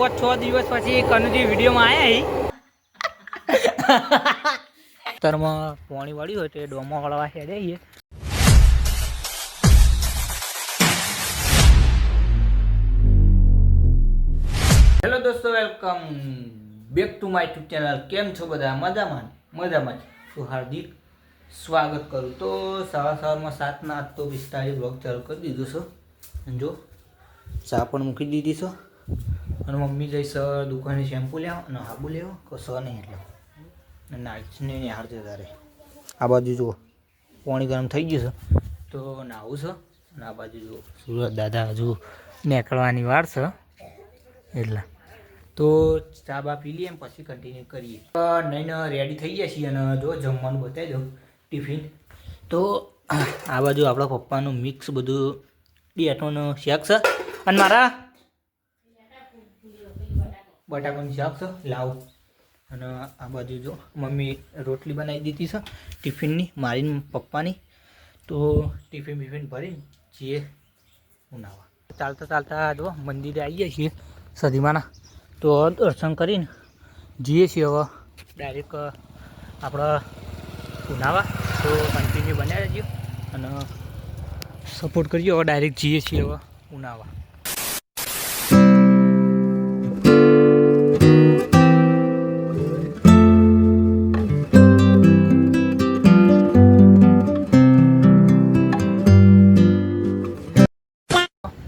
5-6 દિવસ પછી કનુજી વિડીયોમાં આવ્યા તરમાં પાણી વાળ્યું હોય તો ડોમો વળવા હેડે છીએ. હેલો દોસ્તો, welcome back to my YouTube channel. કેમ છો બધા? મજામાં તો હાર્દિક સ્વાગત કરું. તો સવારમાં 7 તો 45 બ્લોગ ચાલુ કરી દીધો છે. જો ચા પણ મૂકી દીધી છે અને મમ્મી જઈશ દુકાને શેમ્પુ લેવા અને હાબુ લેવા કશો નહીં એટલે નાચને નિહાર છે તારે. આ બાજુ જુઓ પાણી ગરમ થઈ ગયું છે તો નાવું છે અને આ બાજુ જુઓ સુરત દાદા હજુ નીકળવાની વાર છે એટલે તો ચા બા પી લઈએ પછી કન્ટિન્યુ કરીએ. નહીં રેડી થઈ ગયા છીએ અને જો જમવાનું બતાવી દઉં ટિફિન. તો આ બાજુ આપણા પપ્પાનું મિક્સ બધું ડિયાટોનું શાક છે અને મારા બટાકાનું શાક છે લાવ. અને આ બાજુ જો મમ્મી રોટલી બનાવી દીધી છે ટિફિનની મારી પપ્પાની. તો ટિફિન ભરીને જઈએ ઉનાવા. ચાલતા જો મંદિરે આવીએ છીએ સદીમાના. તો દર્શન કરીને જઈએ છીએ હવે ડાયરેક્ટ આપણે ઉનાવા. તો કન્ટિન્યુ બન્યા રહેજો અને સપોર્ટ કરજો. હવે ડાયરેક્ટ જઈએ છીએ હવે ઉનાવા.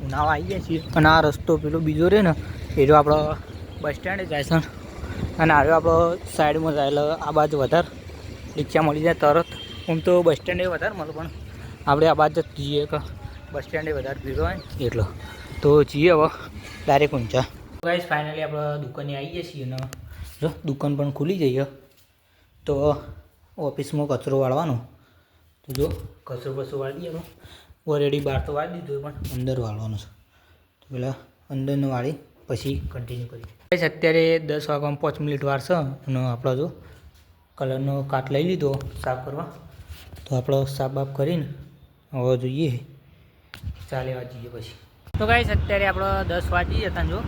ઉનાવા આવી ગયા છીએ અને આ રસ્તો પેલો બીજો રહે ને એ જો આપણો બસ સ્ટેન્ડ જાય છે અને આવ્યો આપણો સાઈડમાં જાય એટલે આ બાજુ વધારે રિક્ષા મળી જાય તરત. આમ તો બસ સ્ટેન્ડ એ વધારે મળે પણ આપણે આ બાજુ જ જઈએ કે બસ સ્ટેન્ડ એ વધારે ભીડ હોય એટલો. તો જઈએ હવે ડાયરેક્ટ ઊંચા. ગાઈસ ફાઇનલી આપણે દુકાને આવી ગયા છીએ અને જો દુકાન પણ ખુલી જઈએ. તો ઓફિસમાં કચરો વાળવાનો તો જો કચરો વાળી દઈએ. ઓલરેડી બહાર તો વાળી દીધું પણ અંદર વાળવાનો છે તો પેલા અંદરનો વાળી પછી કન્ટિન્યુ કરીએ. અત્યારે 10 વાગ્યામાં 5 મિનિટ વાર છે અને આપણો જો કલરનો કાટ લઈ લીધો સાફ કરવા. તો આપણો સાફ બાફ કરીને હવે જોઈએ ચા લેવા જઈએ પછી. તો ગાઈસ અત્યારે આપણે 10 વાગી હતા જો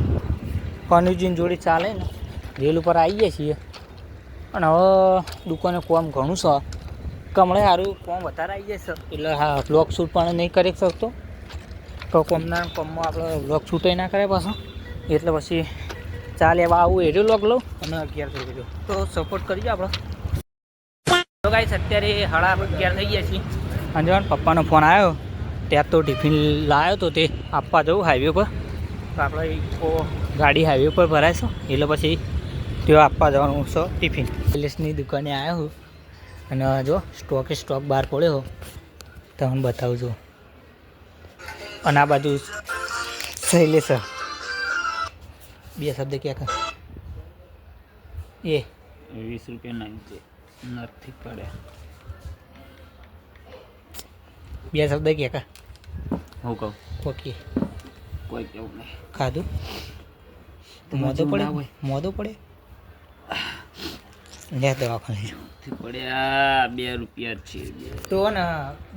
કનુજીની જોડી ચાલે ને રેલ ઉપર આવી ગયા છીએ અને હવે દુકાને કોમ ઘણું છે. કમળે સારું કોમ વધારે આવી જાય છે એટલે હા બ્લોગ શૂટ પણ નહીં કરી શકતો. તો કોમમાં આપણે બ્લોગ શૂટે ના કરે પાછો એટલે પછી ચા લેવા આવું એરિયો લોગ લઉં અને 11 થઈ ગયો. તો સપોર્ટ કરજો આપણે. તો ગાઈસ અત્યારે 11:30 થઈ ગયા છીએ અને જો પપ્પાનો ફોન આવ્યો ત્યાં તો ટિફિન લાવ્યો તો તે આપવા જવું હાઈવે પર. તો આપણે ગાડી હાઈવે પર ભરાય છે એટલે પછી તેઓ આપવા જવાનું છે ટિફિન. પેલેસની દુકાને આવ્યો અને જો સ્ટોક બહાર પડ્યો તમને બતાવું છું. અને આ બાજુ શૈલેષ બે શબ્દ ક્યાં એ 20 રૂપિયા નથી પડ્યા. બે શબ્દ ક્યાં હું કહું ઓકે કોઈ કેવું નહીં ખાધું મોદો પડે લે દવાખાને પડ્યા 2 રૂપિયા છે. તો ને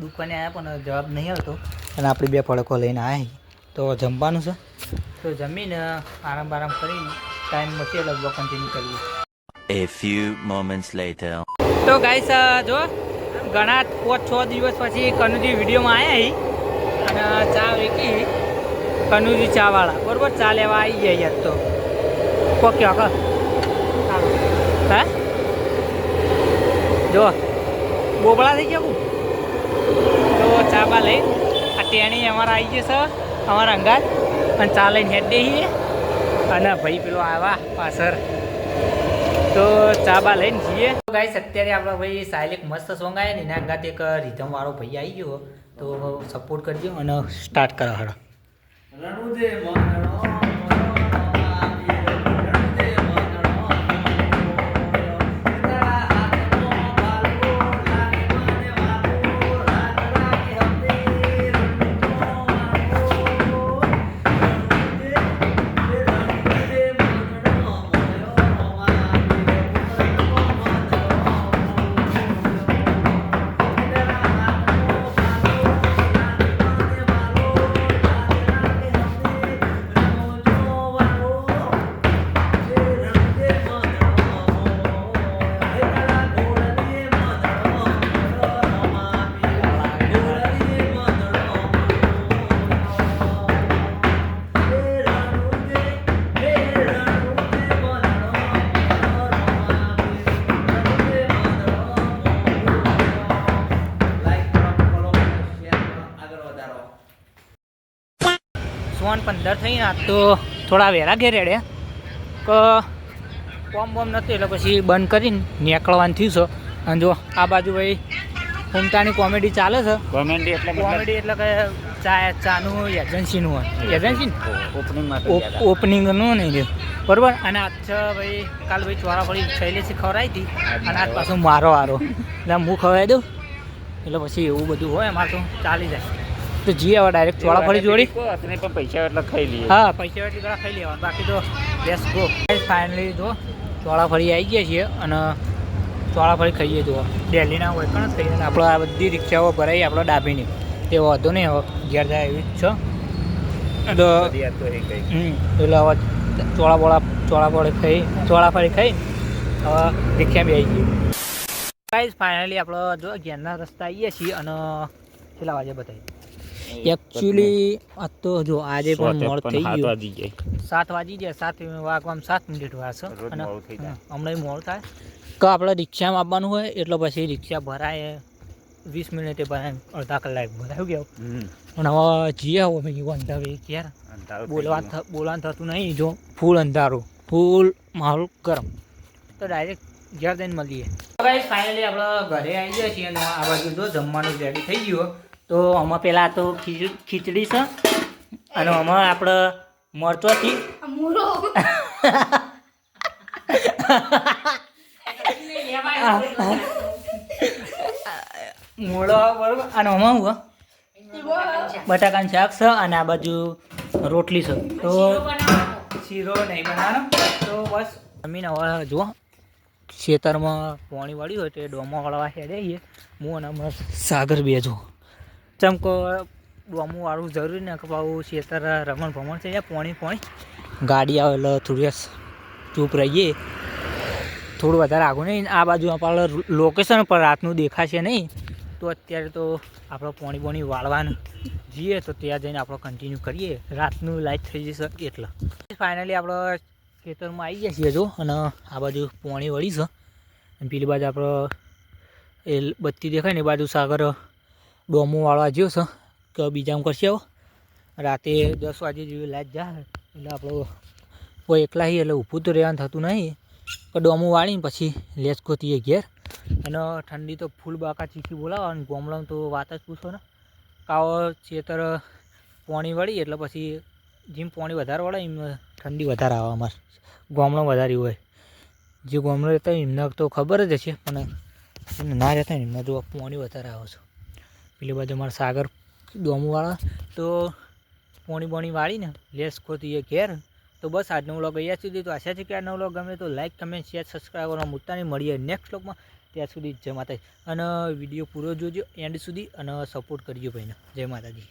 દુકાને આવ્યા પણ જવાબ નહીં આવતો અને આપણે 2 ફળકો લઈને આવ્યા. તો જમવાનું છે તો જમીને આરામ કરીને ટાઈમ બચે એટલે બ્લોગ કન્ટિન્યુ કરીએ. A few moments later. તો ગાઈસ જો ઘણા 5-6 દિવસ પછી કનુજી વિડીયોમાં આવ્યા અને ચા વેકી કનુજી ચાવાળા બરાબર ચા લેવા આવી ગયા યાર. તો કોકે હે જો બોબળા થઈ ગયા. તો ચા બા લઈ આ ટેણી અમારા આવી જશે અમારા અંગાત અને ચા લઈને હેડ દઈએ અને ભાઈ પેલો આવ્યા પાછળ તો ચા બા લઈને જઈએ. તો ગાઈસ અત્યારે આપણા ભાઈ સાહેલ એક મસ્ત સોંગ આવ્યા ને એના અંગાત એક રીધમવાળો ભાઈ આવી ગયો તો સપોર્ટ કરજો અને સ્ટાર્ટ કરો હળો. 6:15 થઈને આજ તો થોડા વહેલા ઘેર રેડે કે કોમ બોમ નહોતું એટલે પછી બંધ કરીને નીકળવાનું થયું છે. અને જો આ બાજુ ભાઈ ઉમતાની કોમેડી ચાલે છે. કોમેડી એટલે કે ચાનું એજન્સીનું હોય એજન્સી ઓપનિંગ ઓપનિંગનું નહીં રહ્યું બરાબર. અને આજ છે ભાઈ કાલ ભાઈ ચોરાફળી શૈલેષી ખવડાવી હતી અને આજ પાછું મારો વારો એટલે હું ખવડાવી દઉં એટલે પછી એવું બધું હોય અમારે તો ચાલી જાય. તો જી હવે ડાયરેક્ટ ચોળાફળી જોડી પણ પૈસા એટલે ખાઈ લઈએ. હા પૈસા એટલી ઘણા ખાઈ લેવાનું બાકી તો લેટ્સ ગો. ફાઇનલી જો ચોળાફળી આવી ગયા છીએ અને ચોળાફળી ખાઈએ જુઓ દિલ્હીના હોય પણ જ ખાઈએ. આપણે આ બધી રિક્ષાઓ ભરાઈ આપણે ડાબીની તે વાંધો નહીં હવે ઘેર જાય એવી જ છે. તો એટલે હવે ચોળાફળી ખાઈ હવે રિક્ષા બી આવી ગઈ. ગાઈસ ફાઇનલી આપણે જો ઘેરના રસ્તા આવીએ છીએ અને કેટલા વાગે બતાવી એકચ્યુઅલી આ તો જો આજે પણ મોડ થઈ ગયું 7 વાગી ગયા. 7 વાગવામાં 7 મિનિટ વાર છે અને હમણાં મોડ થાય તો આપણે રિક્ષામાં આવવાનું હોય એટલે પછી રિક્ષા ભરાય 20 મિનિટે ભરાય અડધા કલાક ભરાયું કેવું. પણ હવે જઈએ આવો ભાઈ અંધારું ક્યારે બોલવાનું થતું નહીં. જો ફૂલ અંધારું ફૂલ માહોલ ગરમ તો ડાયરેક્ટ ઘેર જઈને મળીએ. ગાઈસ ફાઇનલી આપણે ઘરે આવી ગયા છીએ અને આ બાજુ જો જમવાનું રેડી થઈ ગયું. તો આમાં પેલા તો ખીચડી છે અને આમાં આપણે મરચોથી મોળો બરોબર. અને આમાં હું બટાકાનું શાક છે અને આ બાજુ રોટલી છે. તો શીરો નહીં બનાવવાનો. તો બસ જમીન હવે જુઓ ખેતરમાં પાણી વાળ્યું હોય તો ડોમો વાળવા હેડે આવીએ. હું અને અમારે સાગર બે જો ચમકો ડોમું વાળવું જરૂરી ને કે પાછું ખેતર રમણ ભમણ છે પાણી ગાડી આવે એટલે થોડી ચૂપ રહીએ. થોડું વધારે આગું નહીં. આ બાજુ આપણે લોકેશન પર રાતનું દેખાશે નહીં તો અત્યારે તો આપણે પાણી વાળવાનું જઈએ તો ત્યાં જઈને આપણે કન્ટિન્યુ કરીએ. રાતનું લાઇટ થઈ જશે એટલે ફાઇનલી આપણે ખેતરમાં આવી ગયા છીએ જો. અને આ બાજુ પાણી વળી છે અને પેલી બાજુ આપણે એ બત્તી દેખાય ને એ બાજુ સાગર ડોમો વાળવા જ્યો છે કે બીજામાં કરશે. આવો રાતે 10 વાગે જેવી લાઇટ જાય એટલે આપણે કોઈ એકલા છીએ એટલે ઊભું તો રહેવાનું થતું નહીં કે ડોમું વાળીને પછી લેસ ગોતીએ ઘેર. અને ઠંડી તો ફૂલ બાકા ચીખી બોલાવો અને ગોમડામાં તો વાત જ પૂછો ને. કાવો ખેતર પાણી વળી એટલે પછી જેમ પાણી વધારે વળે એમ ઠંડી વધારે આવે. અમારે ગામડું વધારે હોય. જે ગામડું રહેતા હોય એમને તો ખબર જ હશે પણ એમને ના રહેતા હોય એમને જો પાણી વધારે આવે છે. પેલી બાજુ અમારા સાગર ડોમવાળા તો પાણી વાળીને લેસ ખોતીએ ઘેર. તો બસ આજનો વ્લોગ અહીંયા સુધી. તો આશા છે કે આજનો વ્લોગ ગમે તો લાઈક કમેન્ટ શેર સબસ્ક્રાઈબ કરવાનું મુદ્દા નહીં. મળીએ નેક્સ્ટ વ્લોગમાં. ત્યાં સુધી જય માતાજી અને વિડીયો પૂરો જોજો એન્ડ સુધી અને સપોર્ટ કરજો ભાઈને. જય માતાજી.